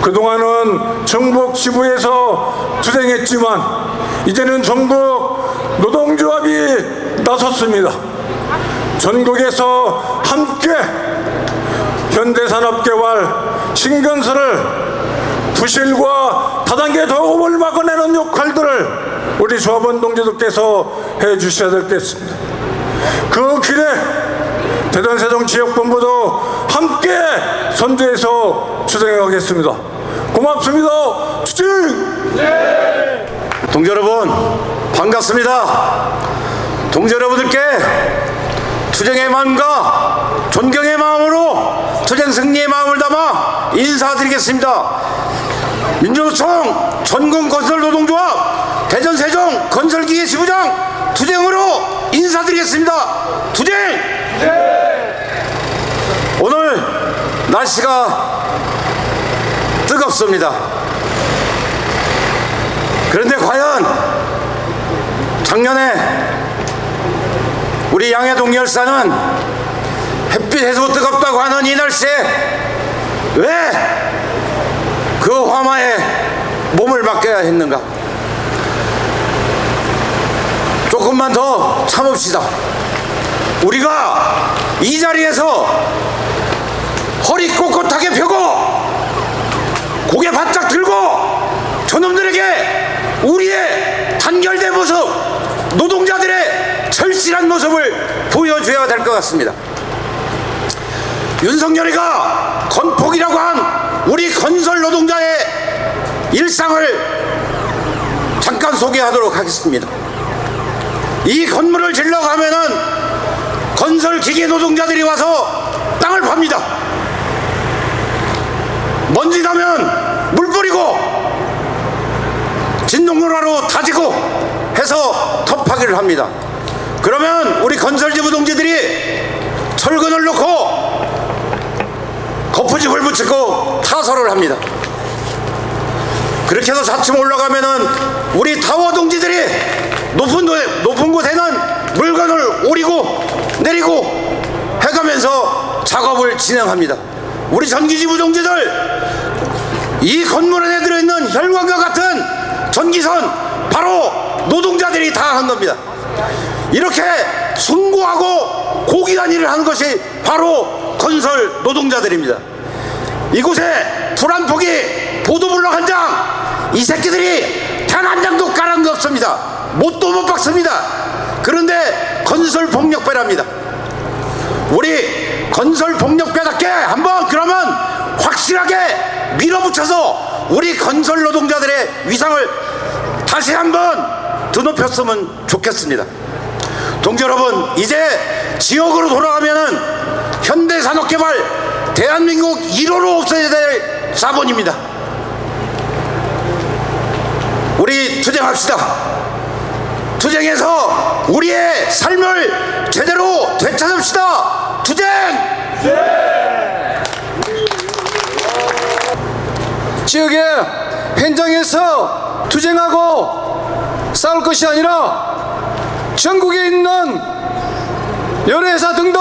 그동안은 전북 지부에서 투쟁했지만 이제는 전북 노동조합이 나섰습니다. 전국에서 함께 현대산업개발 신건설을 부실과 다단계 도움을 막아내는 역할들을 우리 조합원 동지들께서 해주셔야 되겠습니다. 그 길에 대전세종지역본부도 함께 선두에서 추진하겠습니다. 고맙습니다. 추진! 동지 여러분 반갑습니다. 동지 여러분들께 투쟁의 마음과 존경의 마음으로 투쟁 승리의 마음을 담아 인사드리겠습니다. 민주노총 전국건설노동조합 대전세종 건설기계 지부장 투쟁으로 인사드리겠습니다. 투쟁! 오늘 날씨가 뜨겁습니다. 그런데 과연 작년에 우리 양해동 열사는 햇빛에서 뜨겁다고 하는 이 날씨에 왜 그 화마에 몸을 맡겨야 했는가? 조금만 더 참읍시다. 우리가 이 자리에서 허리 꼿꼿하게 펴고 고개 바짝 들고 저놈들에게 우리의 단결된 모습, 노동자들의 절실한 모습을 보여줘야 될 것 같습니다. 윤석열이가 건폭이라고 한 우리 건설 노동자의 일상을 잠깐 소개하도록 하겠습니다. 이 건물을 질러가면은 건설 기계 노동자들이 와서 땅을 팝니다. 먼지 나면 물 뿌리고 진동로라로 다지고 해서 톱파기를 합니다. 그러면 우리 건설지부 동지들이 철근을 놓고 거푸집을 붙이고 타설을 합니다. 그렇게 해서 차츰 올라가면은 우리 타워 동지들이 높은 곳에는 물건을 오리고 내리고 해가면서 작업을 진행합니다. 우리 전기지부 동지들, 이 건물 안에 들어있는 혈관과 같은 전기선 바로 노동자들이 다 한 겁니다. 이렇게 숭고하고 고귀한 일을 하는 것이 바로 건설 노동자들입니다. 이곳에 불 한 폭이 보도블럭 한 장, 이 새끼들이 단 한 장도 깔은 거 없습니다. 못도 못 박습니다. 그런데 건설 폭력배랍니다. 우리 건설 폭력배답게 한번 그러면 확실하게 밀어붙여서 우리 건설 노동자들의 위상을 다시 한번 드높였으면 좋겠습니다. 동지 여러분, 이제 지역으로 돌아가면은 현대산업개발 대한민국 1호로 없어야 될 자본입니다. 우리 투쟁합시다. 투쟁해서 우리의 삶을 제대로 되찾읍시다. 투쟁! 지역의 현장에서 투쟁하고 싸울 것이 아니라 전국에 있는 여러 회사 등등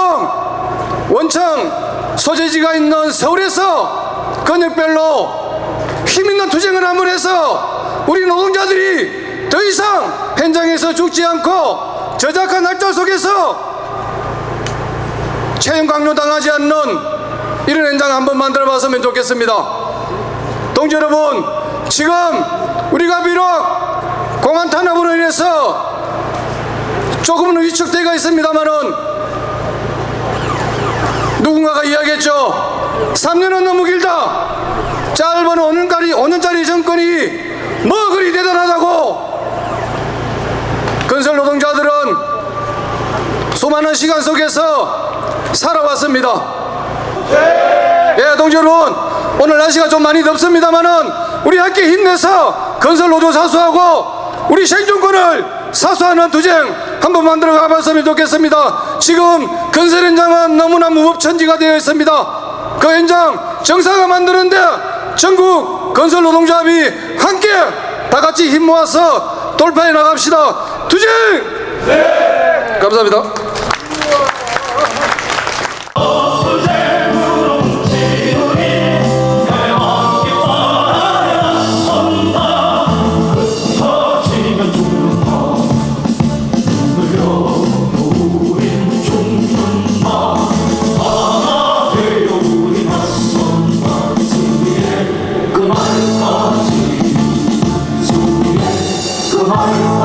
원청 소재지가 있는 서울에서 권역별로 힘있는 투쟁을 한번 해서 우리 노동자들이 더 이상 현장에서 죽지 않고 저작한 날짜 속에서 채용 강요당하지 않는 이런 현장 한번 만들어 봤으면 좋겠습니다. 동지 여러분, 지금 우리가 비록 공안 탄압으로 인해서 조금은 위축되어 있습니다만은 누군가가 이야기했죠. 3년은 너무 길다. 짧은 5년짜리 정권이 뭐 그리 대단하다고. 건설 노동자들은 수많은 시간 속에서 살아왔습니다. 예, 동지 여러분, 오늘 날씨가 좀 많이 덥습니다만은 우리 함께 힘내서 건설 노조 사수하고 우리 생존권을 사수하는 투쟁 한번 만들어 가봤으면 좋겠습니다. 지금 건설 현장은 너무나 무법천지가 되어 있습니다. 그 현장 정상화 만드는데 전국 건설 노동조합이 함께 다 같이 힘 모아서 돌파해 나갑시다. 투쟁! 네! 감사합니다. 그날까지 그날